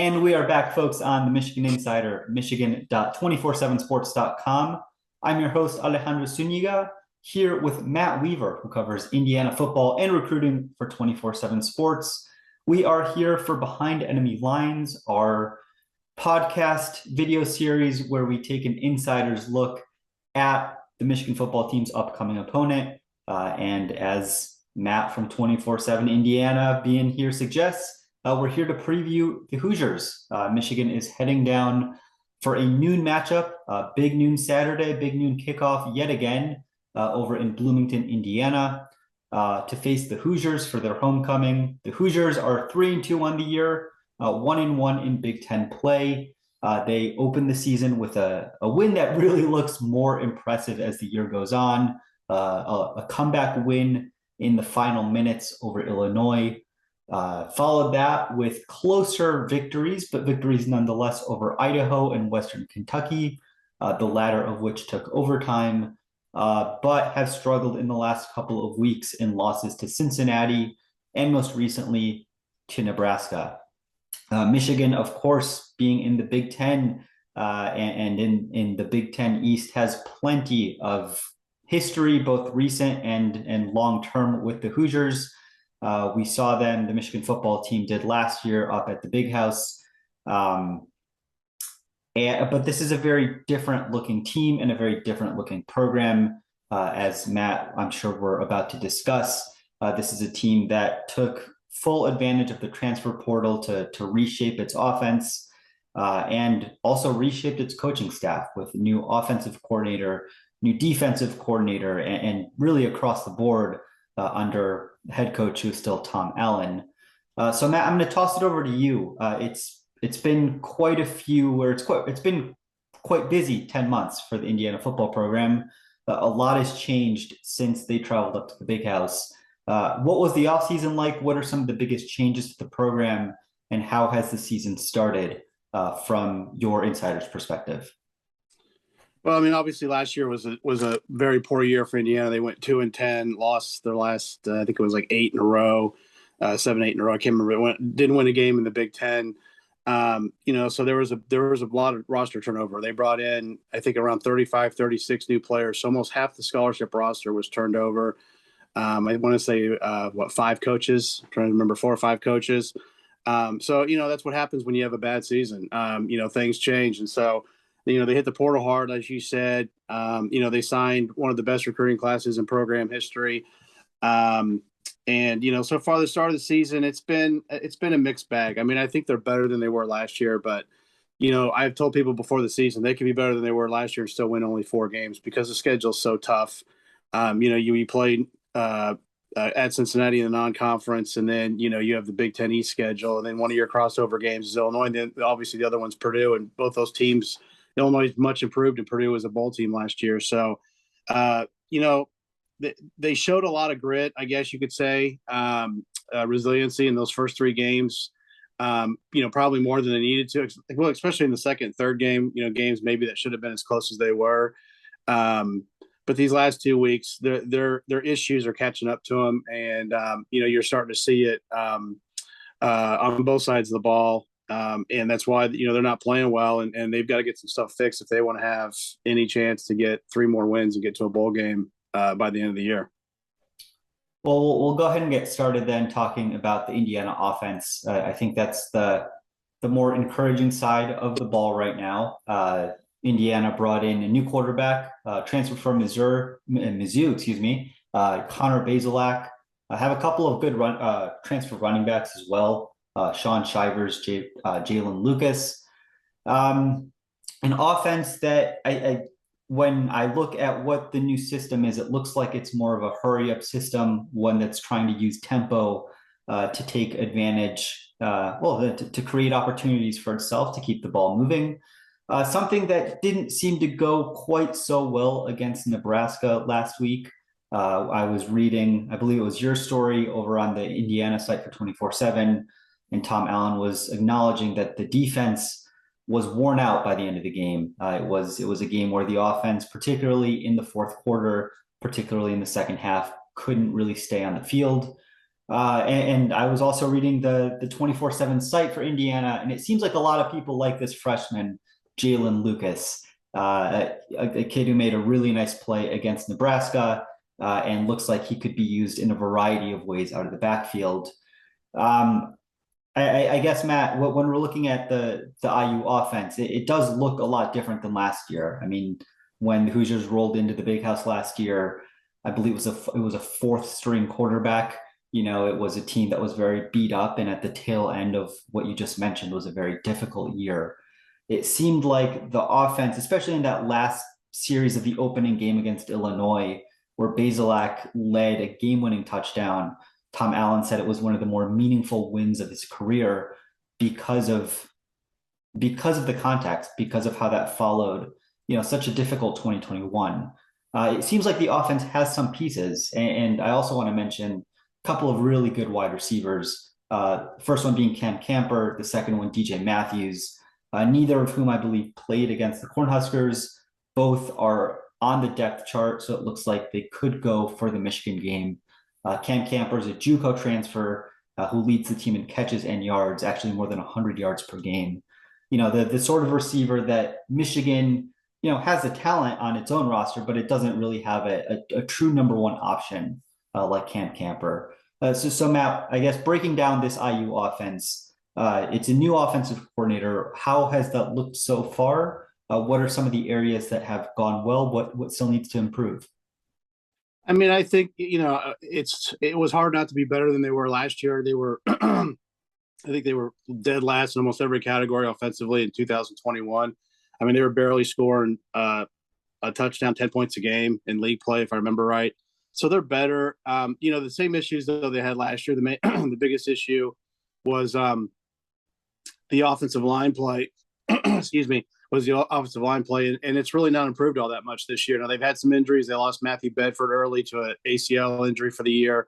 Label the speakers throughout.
Speaker 1: And we are back, folks, on the Michigan Insider, michigan.247sports.com. I'm your host, Alejandro Zúñiga, here with Matt Weaver, who covers Indiana football and recruiting for 24/7 Sports. We are here for Behind Enemy Lines, our podcast video series where we take an insider's look at the Michigan football team's upcoming opponent. And as Matt from 24/7 Indiana being here suggests, we're here to preview the Hoosiers. Michigan is heading down for a noon matchup, big noon Saturday, big noon kickoff yet again over in Bloomington, Indiana, to face the Hoosiers for their homecoming. The Hoosiers are 3-2 on the year, 1-1 in Big Ten play. They opened the season with a win that really looks more impressive as the year goes on, a comeback win in the final minutes over Illinois. Followed that with closer victories, but victories nonetheless over Idaho and Western Kentucky, the latter of which took overtime, but have struggled in the last couple of weeks in losses to Cincinnati and most recently to Nebraska. Michigan, of course, being in the Big Ten and in the Big Ten East, has plenty of history, both recent and long-term with the Hoosiers. We saw them, the Michigan football team did last year up at the Big House. But this is a very different looking team and a very different looking program. As Matt, I'm sure we're about to discuss, this is a team that took full advantage of the transfer portal to reshape its offense and also reshaped its coaching staff with a new offensive coordinator, new defensive coordinator, and really across the board under head coach who is still Tom Allen. So Matt, I'm going to toss it over to you. It's been quite a few, or it's been quite busy 10 months for the Indiana football program. A lot has changed since they traveled up to the Big House. What was the offseason like? What are some of the biggest changes to the program, and how has the season started from your insider's perspective?
Speaker 2: Well, I mean, obviously last year was a very poor year for Indiana. They went 2-10, lost their last, I think it was like 8 in a row, 7, 8 in a row. I can't remember. Didn't win a game in the Big Ten. So there was a lot of roster turnover. They brought in, I think, around 35, 36 new players. So almost half the scholarship roster was turned over. I want to say, 5 coaches? I'm trying to remember, 4 or 5 coaches. So that's what happens when you have a bad season. Things change. And so, they hit the portal hard, as you said. They signed one of the best recruiting classes in program history. So far the start of the season, it's been a mixed bag. I mean, I think they're better than they were last year, but I've told people before the season they can be better than they were last year and still win only 4 games because the schedule's so tough. You play at Cincinnati in the non-conference, and then you have the Big Ten East schedule, and then one of your crossover games is Illinois, and then obviously the other one's Purdue, and both those teams. Illinois is much improved, and Purdue was a bowl team last year. So, they showed a lot of grit, I guess you could say, resiliency in those first 3 games. Probably more than they needed to. Well, especially in the second and third game, games maybe that should have been as close as they were. But these last 2 weeks, their issues are catching up to them, and you're starting to see it on both sides of the ball. And that's why, they're not playing well, and they've got to get some stuff fixed if they want to have any chance to get 3 more wins and get to a bowl game by the end of the year.
Speaker 1: Well, we'll go ahead and get started then talking about the Indiana offense. I think that's the more encouraging side of the ball right now. Indiana brought in a new quarterback, transferred from Mizzou, Connor Bazelak. Have a couple of good transfer running backs as well. Sean Shivers, Jalen Lucas. An offense that when I look at what the new system is, it looks like it's more of a hurry-up system, one that's trying to use tempo to take advantage, to create opportunities for itself to keep the ball moving. Something that didn't seem to go quite so well against Nebraska last week. I was reading, I believe it was your story over on the Indiana site for 24/7. And Tom Allen was acknowledging that the defense was worn out by the end of the game. It was a game where the offense, particularly in the fourth quarter, particularly in the second half, couldn't really stay on the field. And I was also reading the 24/7 site for Indiana, and it seems like a lot of people like this freshman, Jalen Lucas, a kid who made a really nice play against Nebraska, and looks like he could be used in a variety of ways out of the backfield. Um, I guess, Matt, when we're looking at the IU offense, it does look a lot different than last year. I mean, when the Hoosiers rolled into the Big House last year, I believe it was a fourth string quarterback. It was a team that was very beat up, and at the tail end of what you just mentioned was a very difficult year. It seemed like the offense, especially in that last series of the opening game against Illinois, where Bazelak led a game-winning touchdown. Tom Allen said it was one of the more meaningful wins of his career because of the context, because of how that followed, such a difficult 2021. It seems like the offense has some pieces, and I also want to mention a couple of really good wide receivers. First one being Cam Camper, the second one DJ Matthews. Neither of whom I believe played against the Cornhuskers. Both are on the depth chart, so it looks like they could go for the Michigan game. Cam Camper is a JUCO transfer who leads the team in catches and yards, actually more than 100 yards per game. The sort of receiver that Michigan, has the talent on its own roster, but it doesn't really have a true number one option like Cam Camper. So Matt, I guess breaking down this IU offense, it's a new offensive coordinator. How has that looked so far? What are some of the areas that have gone well? What still needs to improve?
Speaker 2: I mean, I think it was hard not to be better than they were last year. They were, I think they were dead last in almost every category offensively in 2021. I mean, they were barely scoring a touchdown, 10 points a game in league play, if I remember right. So they're better. The same issues though they had last year. The biggest issue was the offensive line play. Excuse me. Was the offensive line play, and it's really not improved all that much this year. Now, they've had some injuries. They lost Matthew Bedford early to an ACL injury for the year.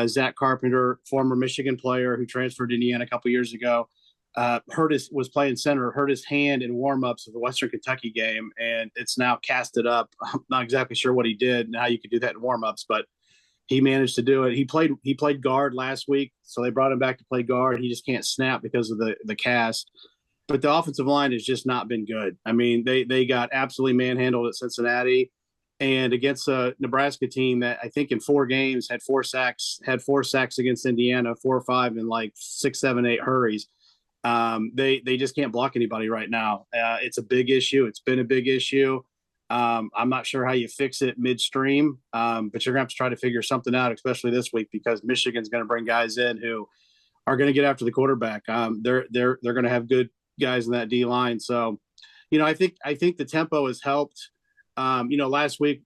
Speaker 2: Zach Carpenter, former Michigan player who transferred to Indiana a couple years ago, was playing center, hurt his hand in warm-ups of the Western Kentucky game, and it's now casted up. I'm not exactly sure what he did and how you could do that in warm-ups, but he managed to do it. He played guard last week, so they brought him back to play guard. He just can't snap because of the cast. But the offensive line has just not been good. I mean, they got absolutely manhandled at Cincinnati, and against a Nebraska team that I think in 4 games had 4 sacks against Indiana, 4 or 5 in like 6, 7, 8 hurries. They just can't block anybody right now. It's a big issue. It's been a big issue. I'm not sure how you fix it midstream, but you're gonna have to try to figure something out, especially this week, because Michigan's going to bring guys in who are going to get after the quarterback. They're going to have good guys in that D line. So, I think the tempo has helped. Last week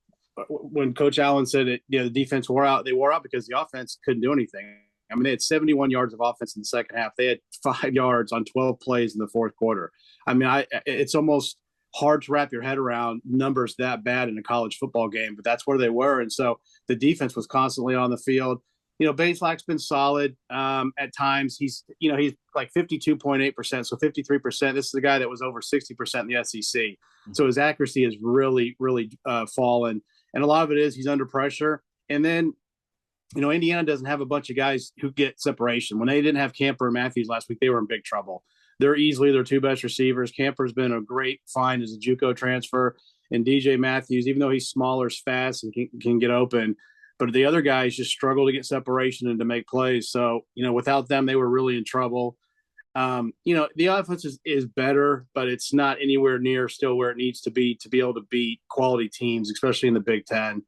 Speaker 2: when Coach Allen said it, the defense wore out, they wore out because the offense couldn't do anything. I mean, they had 71 yards of offense in the second half. They had 5 yards on 12 plays in the fourth quarter. I mean, it's almost hard to wrap your head around numbers that bad in a college football game, but that's where they were. And so the defense was constantly on the field. Bazelak's been solid at times. He's like 52.8%, so 53%. This is the guy that was over 60% in the SEC. So his accuracy has really, really fallen. And a lot of it is he's under pressure. And then, Indiana doesn't have a bunch of guys who get separation. When they didn't have Camper and Matthews last week, they were in big trouble. They're easily their 2 best receivers. Camper's been a great find as a JUCO transfer. And DJ Matthews, even though he's smaller, is fast and can get open, but the other guys just struggle to get separation and to make plays. So, without them, they were really in trouble. The offense is better, but it's not anywhere near still where it needs to be able to beat quality teams, especially in the Big Ten.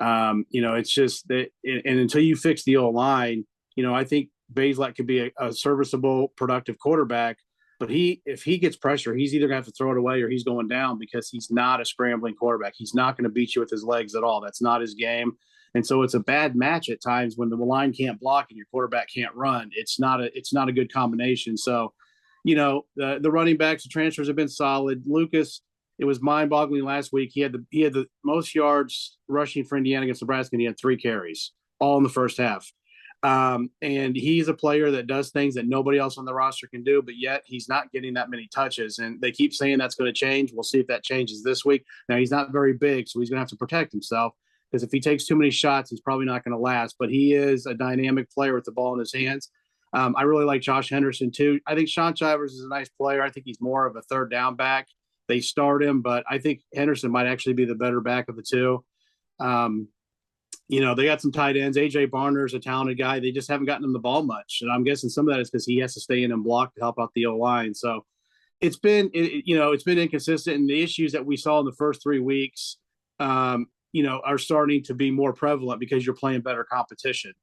Speaker 2: It's just that, and until you fix the O-line, I think Bazelak could be a serviceable, productive quarterback. But if he gets pressure, he's either going to have to throw it away or he's going down, because he's not a scrambling quarterback. He's not going to beat you with his legs at all. That's not his game. And so it's a bad match at times when the line can't block and your quarterback can't run. It's not a good combination. So, the running backs, the transfers have been solid. Lucas, it was mind-boggling last week. He had the most yards rushing for Indiana against Nebraska, and he had 3 carries, all in the first half. And he's a player that does things that nobody else on the roster can do, but yet he's not getting that many touches. And they keep saying that's going to change. We'll see if that changes this week. Now, he's not very big, so he's going to have to protect himself. because if he takes too many shots, he's probably not going to last. But he is a dynamic player with the ball in his hands. I really like Josh Henderson too. I think Sean Shivers is a nice player. I think he's more of a third down back. They start him, but I think Henderson might actually be the better back of the two. They got some tight ends. AJ Barner's a talented guy. They just haven't gotten him the ball much, and I'm guessing some of that is because he has to stay in and block to help out the O line. So it's been inconsistent, and the issues that we saw in the first 3 weeks, are starting to be more prevalent because you're playing better competition.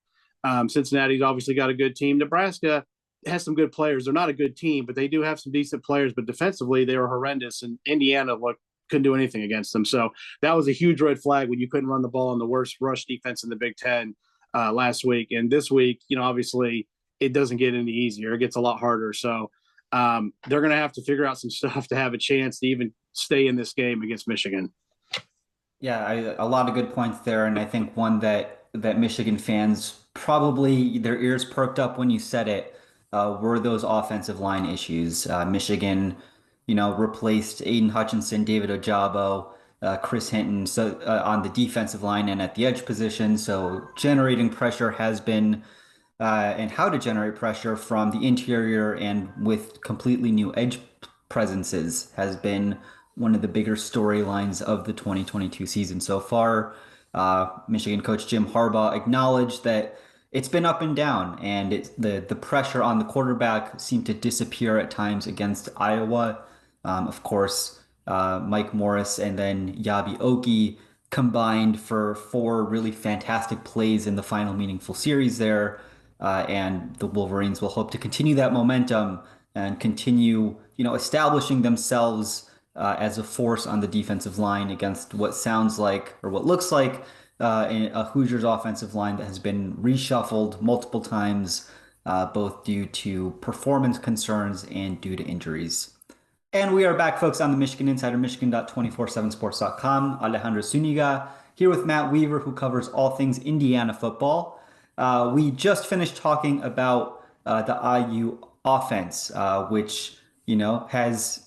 Speaker 2: Cincinnati's obviously got a good team. Nebraska has some good players. They're not a good team, but they do have some decent players. But defensively, they were horrendous, and Indiana couldn't do anything against them. So that was a huge red flag when you couldn't run the ball on the worst rush defense in the Big Ten last week. And this week, obviously it doesn't get any easier. It gets a lot harder. So they're going to have to figure out some stuff to have a chance to even stay in this game against Michigan.
Speaker 3: Yeah, a lot of good points there. And I think one that Michigan fans probably their ears perked up when you said it were those offensive line issues. Michigan, replaced Aiden Hutchinson, David Ojabo, Chris Hinton on the defensive line and at the edge position. So generating pressure has been, and how to generate pressure from the interior and with completely new edge presences has been one of the bigger storylines of the 2022 season so far. Michigan coach Jim Harbaugh acknowledged that it's been up and down, and the pressure on the quarterback seemed to disappear at times against Iowa. Of course, Mike Morris and then Yabi Oki combined for 4 really fantastic plays in the final meaningful series there. And the Wolverines will hope to continue that momentum and continue, establishing themselves as a force on the defensive line against what sounds like, or what looks like, a Hoosiers offensive line that has been reshuffled multiple times, both due to performance concerns and due to injuries. And we are back, folks, on the Michigan Insider, Michigan.247sports.com. Alejandro Zúñiga here with Matt Weaver, who covers all things Indiana football. We just finished talking about the IU offense, which, has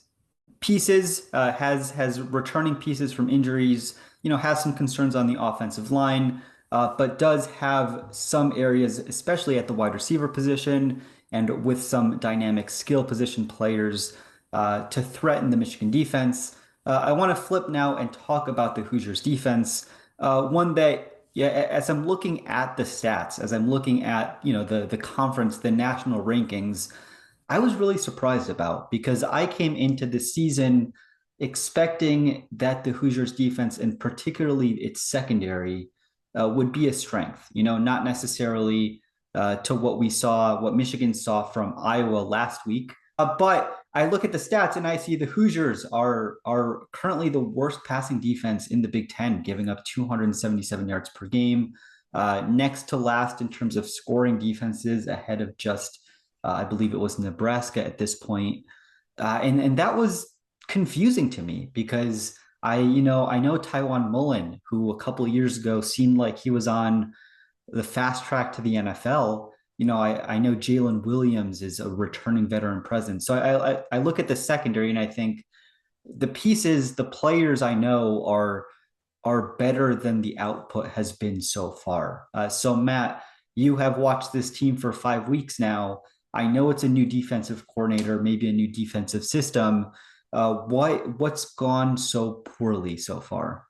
Speaker 3: pieces, has returning pieces from injuries, has some concerns on the offensive line, but does have some areas, especially at the wide receiver position and with some dynamic skill position players to threaten the Michigan defense. I want to flip now and talk about the Hoosiers defense. One that, as I'm looking at the stats, as I'm looking at, the conference, the national rankings, I was really surprised about, because I came into the season expecting that the Hoosiers defense, and particularly its secondary, would be a strength, not necessarily to what Michigan saw from Iowa last week. But I look at the stats and I see the Hoosiers are currently the worst passing defense in the Big Ten, giving up 277 yards per game, next to last in terms of scoring defenses, ahead of just, I believe it was Nebraska at this point. And that was confusing to me, because I know Taiwan Mullen, who a couple of years ago seemed like he was on the fast track to the NFL. I know Jalen Williams is a returning veteran presence. So I look at the secondary and I think the pieces, the players I know are better than the output has been so far. So Matt, you have watched this team for 5 weeks now. I know it's a new defensive coordinator, maybe a new defensive system. What's gone so poorly so far?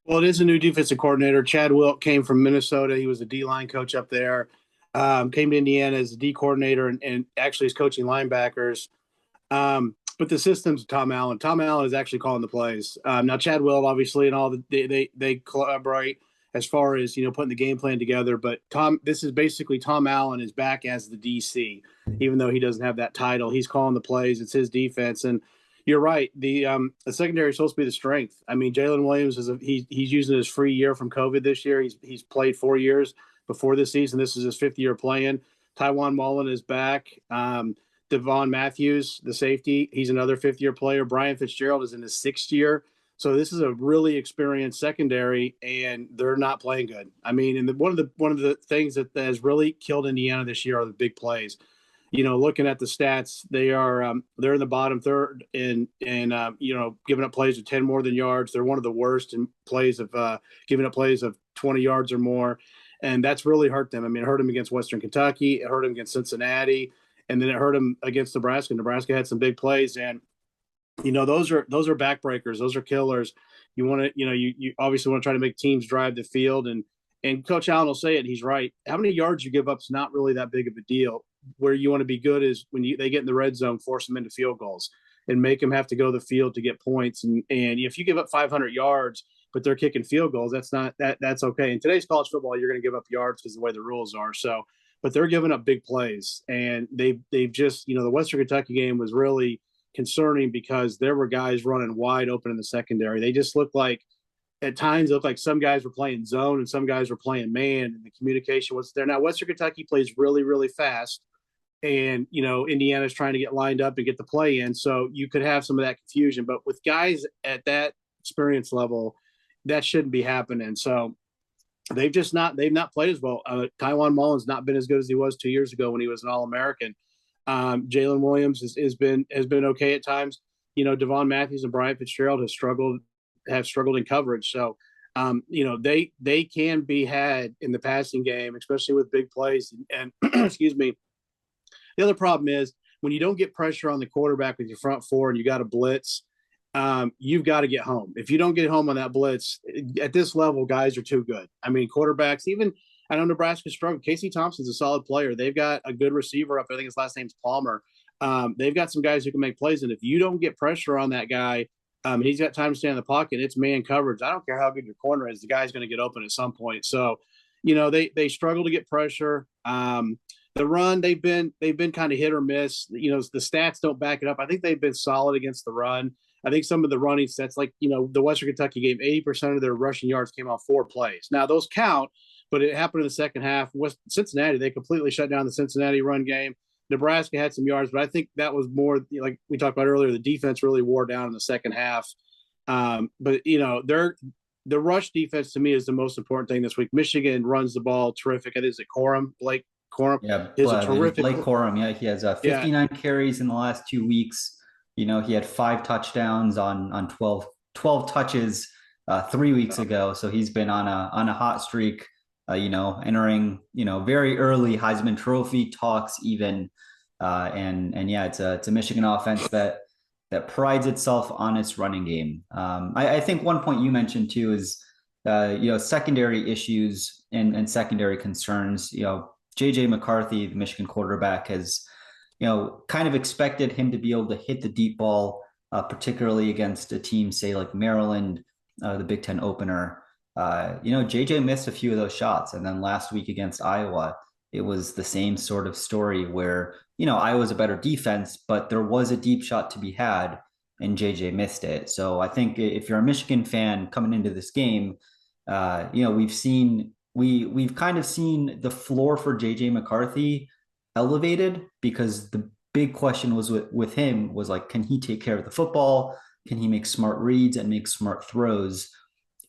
Speaker 2: Well, it is a new defensive coordinator. Chad Wilt came from Minnesota. He was a D-line coach up there. Came to Indiana as a D coordinator and actually is coaching linebackers. But the system's Tom Allen. Tom Allen is actually calling the plays. Now Chad Wilt, obviously, and all they collaborate as far as putting the game plan together. But this is basically Tom Allen is back as the DC, even though he doesn't have that title. He's calling the plays. It's his defense, and you're right. The secondary is supposed to be the strength. I mean, Jalen Williams he's using his free year from COVID this year. He's played 4 years before this season. This is his 5th year playing. Taiwan Mullen is back. Devon Matthews, the safety, he's another 5th year player. Brian Fitzgerald is in his 6th year. So this is a really experienced secondary, and they're not playing good. I mean, and one of the things that has really killed Indiana this year are the big plays. looking at the stats, they're in the bottom third in giving up plays of 10 more than yards. They're one of the worst in plays of giving up plays of 20 yards or more, and that's really hurt them. I mean, it hurt them against Western Kentucky, it hurt them against Cincinnati, and then it hurt them against Nebraska. Nebraska had some big plays, and those are backbreakers. Those are killers. You want to, you obviously want to try to make teams drive the field, and Coach Allen will say it. He's right. How many yards you give up is not really that big of a deal. Where you want to be good is when they get in the red zone, force them into field goals and make them have to go to the field to get points. And if you give up 500 yards, but they're kicking field goals, that's okay. In today's college football, you're going to give up yards because of the way the rules are. So, but they're giving up big plays, and they've just, the Western Kentucky game was really concerning because there were guys running wide open in the secondary. They just looked like, at times, some guys were playing zone and some guys were playing man, and the communication was there. Now, Western Kentucky plays really, really fast, and, Indiana's trying to get lined up and get the play in. So you could have some of that confusion. But with guys at that experience level, that shouldn't be happening. So they've not played as well. Tywan Mullen's not been as good as he was 2 years ago when he was an All-American. Jalen Williams has been okay at times. Devon Matthews and Bryant Fitzgerald have struggled in coverage. So, they can be had in the passing game, especially with big plays. And excuse me. The other problem is when you don't get pressure on the quarterback with your front four and you got to blitz, you've got to get home. If you don't get home on that blitz at this level, guys are too good. I mean, quarterbacks, even I know Nebraska struggled. Casey Thompson's a solid player. They've got a good receiver up. I think his last name's Palmer. They've got some guys who can make plays. And if you don't get pressure on that guy, he's got time to stay in the pocket. It's man coverage. I don't care how good your corner is. The guy's going to get open at some point. So, they struggle to get pressure. The run, they've been kind of hit or miss. The stats don't back it up. I think they've been solid against the run. I think some of the running stats, like, the Western Kentucky game, 80% of their rushing yards came off 4 plays. Now, those count, but it happened in the second half. Cincinnati, they completely shut down the Cincinnati run game. Nebraska had some yards, but I think that was more, like we talked about earlier, the defense really wore down in the second half. But, the rush defense to me is the most important thing this week. Michigan runs the ball terrific. Is it Blake Corum?
Speaker 3: Yeah,
Speaker 2: is a terrific.
Speaker 3: Blake Corum, yeah, he has 59 carries in the last 2 weeks. He had 5 touchdowns on 12 touches 3 weeks ago. So he's been on a hot streak. Entering very early Heisman Trophy talks even, and yeah, it's a Michigan offense that prides itself on its running game. I think one point you mentioned too is secondary issues and secondary concerns. JJ McCarthy, the Michigan quarterback, has kind of expected him to be able to hit the deep ball, particularly against a team, say like Maryland, the Big Ten opener. JJ missed a few of those shots. And then last week against Iowa, it was the same sort of story where, Iowa's a better defense, but there was a deep shot to be had and JJ missed it. So I think if you're a Michigan fan coming into this game, we've kind of seen the floor for JJ McCarthy elevated, because the big question was with him was like, can he take care of the football? Can he make smart reads and make smart throws?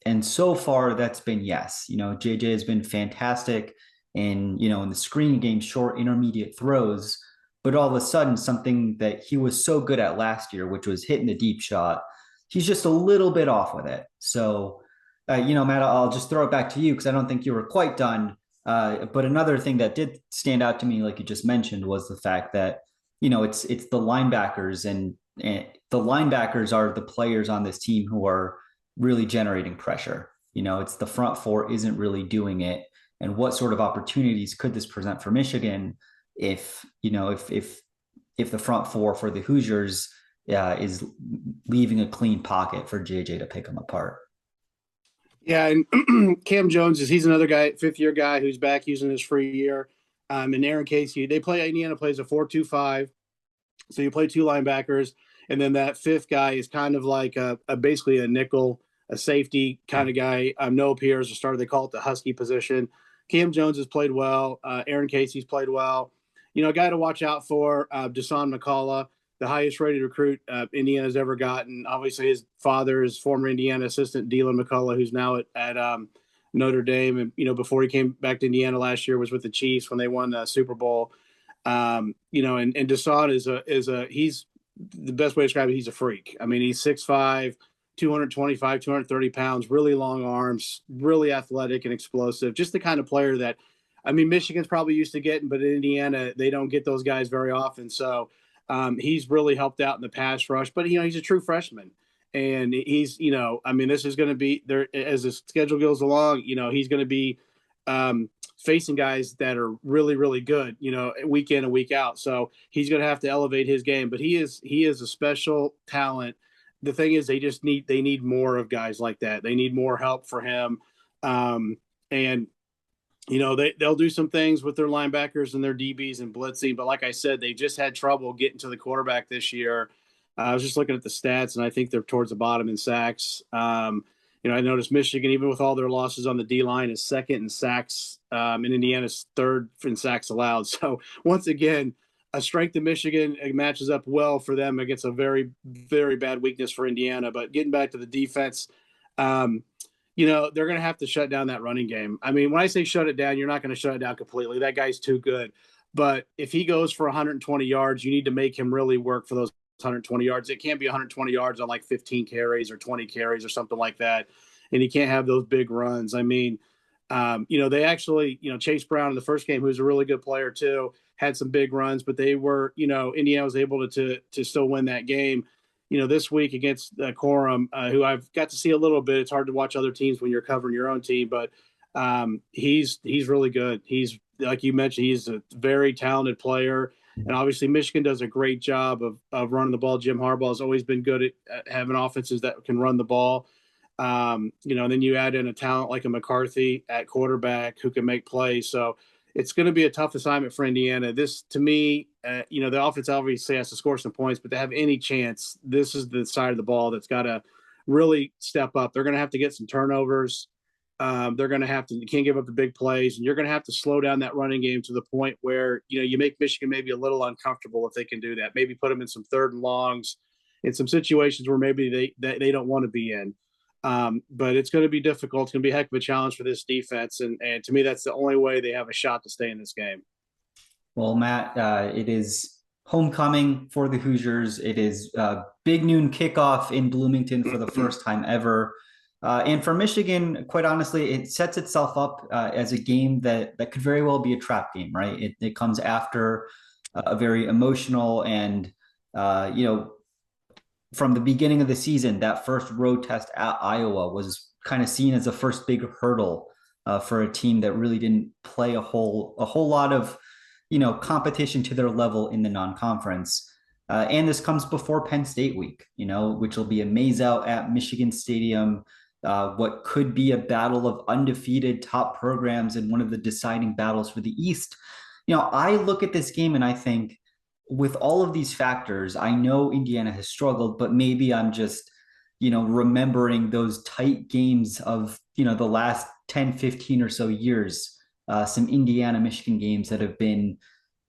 Speaker 3: And so far, that's been yes. JJ has been fantastic in the screen game, short, intermediate throws. But all of a sudden, something that he was so good at last year, which was hitting the deep shot, he's just a little bit off with it. So, Matt, I'll just throw it back to you because I don't think you were quite done. But another thing that did stand out to me, like you just mentioned, was the fact that, it's the linebackers, and the linebackers are the players on this team who are really generating pressure. It's the front four isn't really doing it. And what sort of opportunities could this present for Michigan if the front four for the Hoosiers is leaving a clean pocket for JJ to pick them apart?
Speaker 2: Yeah, and Cam Jones he's another guy, 5th-year guy who's back using his free year. And Aaron Casey, Indiana plays a 4-2-5. So you play 2 linebackers, and then that 5th guy is kind of like basically a nickel, a safety kind of guy. Noah Pierre's a starter. They call it the Husky position. Cam Jones has played well. Aaron Casey's played well. A guy to watch out for, Dasan McCullough, the highest rated recruit Indiana's ever gotten. Obviously, his father is former Indiana assistant Dylan McCullough, who's now at Notre Dame. And, before he came back to Indiana last year, was with the Chiefs when they won the Super Bowl. And Deshaun he's the best way to describe it. He's a freak. I mean, he's 6'5", 225, 230 pounds, really long arms, really athletic and explosive. Just the kind of player that, I mean, Michigan's probably used to getting, but in Indiana, they don't get those guys very often. So he's really helped out in the pass rush. But, he's a true freshman. And he's, I mean, this is going to be there as the schedule goes along, he's going to be facing guys that are really, really good, week in and week out. So he's going to have to elevate his game, but he is a special talent. The thing is, they need more of guys like that. They need more help for him. And they'll do some things with their linebackers and their DBs and blitzing. But like I said, they just had trouble getting to the quarterback this year. I was just looking at the stats, and I think they're towards the bottom in sacks. I noticed Michigan, even with all their losses on the D-line, is second in sacks, and Indiana's third in sacks allowed. So once again, a strength of Michigan matches up well for them against a very, very bad weakness for Indiana. But getting back to the defense, they're going to have to shut down that running game. I mean, when I say shut it down, you're not going to shut it down completely. That guy's too good. But if he goes for 120 yards, you need to make him really work for those 120 yards. It can't be 120 yards on like 15 carries or 20 carries or something like that. And he can't have those big runs. I mean, they actually, Chase Brown in the first game, who's a really good player too, had some big runs, but they were, Indiana was able to still win that game. This week against Corum, who I've got to see a little bit. It's hard to watch other teams when you're covering your own team, but he's really good. He's, like you mentioned, he's a very talented player. And obviously Michigan does a great job of running the ball. Jim Harbaugh has always been good at having offenses that can run the ball. And then you add in a talent like a McCarthy at quarterback who can make plays. So it's going to be a tough assignment for Indiana. This, to me, the offense obviously has to score some points, but to have any chance, this is the side of the ball that's got to really step up. They're going to have to get some turnovers. They're going to have to, you can't give up the big plays, and you're going to have to slow down that running game to the point where, you make Michigan maybe a little uncomfortable if they can do that. Maybe put them in some third and longs in some situations where maybe they don't want to be in. But it's going to be difficult. It's going to be a heck of a challenge for this defense. And to me, that's the only way they have a shot to stay in this game.
Speaker 3: Well, Matt, it is homecoming for the Hoosiers. It is big noon kickoff in Bloomington for the first time ever. And for Michigan, quite honestly, it sets itself up as a game that could very well be a trap game, right? It comes after a very emotional and, from the beginning of the season, that first road test at Iowa was kind of seen as a first big hurdle for a team that really didn't play a whole lot of, competition to their level in the non-conference. And this comes before Penn State week, which will be a maze out at Michigan Stadium. What could be a battle of undefeated top programs and one of the deciding battles for the East. I look at this game and I think, with all of these factors, I know Indiana has struggled, but maybe I'm just, remembering those tight games of, the last 10, 15 or so years, some Indiana-Michigan games that have been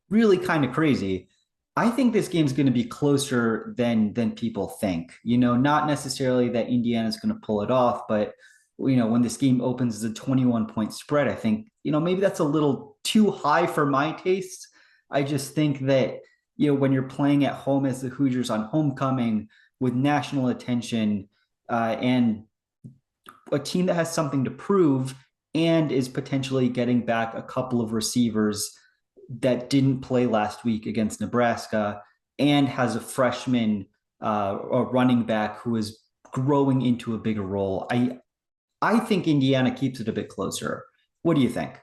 Speaker 3: really kind of crazy. I think this game's going to be closer than people think, not necessarily that Indiana's going to pull it off, but, when this game opens as a 21-point spread, I think, maybe that's a little too high for my taste. I just think that, when you're playing at home as the Hoosiers on homecoming with national attention and a team that has something to prove and is potentially getting back a couple of receivers that didn't play last week against Nebraska and has a freshman a running back who is growing into a bigger role. I think Indiana keeps it a bit closer. What do you think?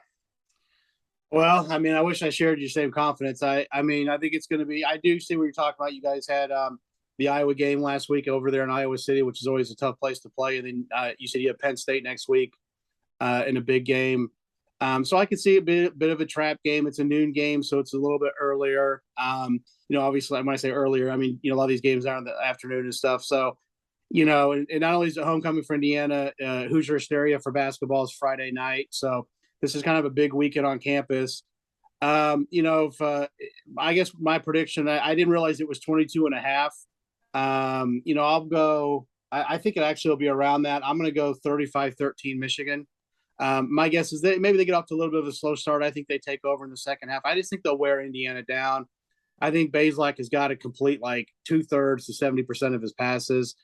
Speaker 2: Well, I mean, I wish I shared your same confidence. I think it's going to be – I do see what you're talking about. You guys had the Iowa game last week over there in Iowa City, which is always a tough place to play. And then you said you have Penn State next week in a big game. So I could see a bit of a trap game. It's a noon game, so it's a little bit earlier. Obviously, when I say earlier, I mean, a lot of these games are in the afternoon and stuff. So, and not only is it homecoming for Indiana, Hoosier Hysteria for basketball is Friday night. So this is kind of a big weekend on campus. I guess my prediction, I didn't realize it was 22.5. I'll go, I think it actually will be around that. I'm going to go 35-13 Michigan. My guess is that maybe they get off to a little bit of a slow start. I think they take over in the second half. I just think they'll wear Indiana down. I think Bazelak has got to complete like 2/3 to 70% of his passes.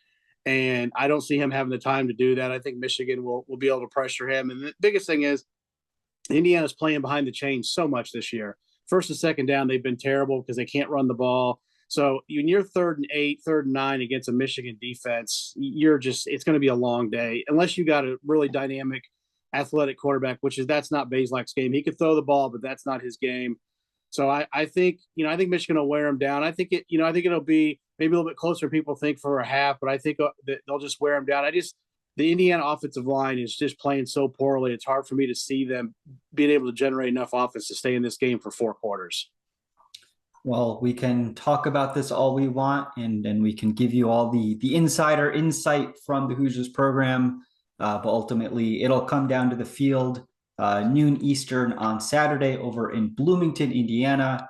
Speaker 2: And I don't see him having the time to do that. I think Michigan will be able to pressure him. And the biggest thing is Indiana's playing behind the chains so much this year. First and second down, they've been terrible because they can't run the ball. So when you're 3rd and 8, 3rd and 9 against a Michigan defense, it's going to be a long day unless you got a really dynamic athletic quarterback, that's not Bazelak's game. He could throw the ball, but that's not his game. So I think Michigan will wear him down. I think it'll be maybe a little bit closer than people think for a half, but I think that they'll just wear him down. The Indiana offensive line is just playing so poorly. It's hard for me to see them being able to generate enough offense to stay in this game for 4 quarters.
Speaker 3: Well, we can talk about this all we want, and we can give you all the insider insight from the Hoosiers program. But ultimately, it'll come down to the field, noon Eastern on Saturday over in Bloomington, Indiana.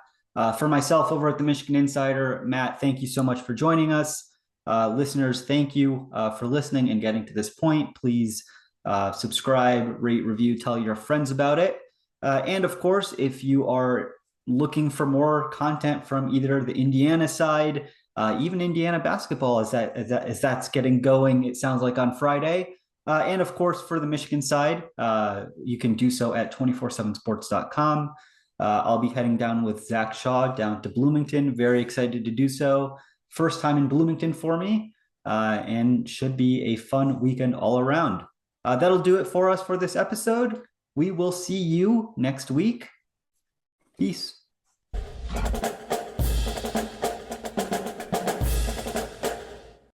Speaker 3: For myself over at the Michigan Insider, Matt, thank you so much for joining us. Listeners, thank you for listening and getting to this point. Please subscribe, rate, review, tell your friends about it. And of course, if you are looking for more content from either the Indiana side, even Indiana basketball, as that's getting going, it sounds like on Friday. And of course, for the Michigan side, you can do so at 247sports.com. I'll be heading down with Zach Shaw down to Bloomington. Very excited to do so. First time in Bloomington for me, and should be a fun weekend all around. That'll do it for us for this episode. We will see you next week. Peace.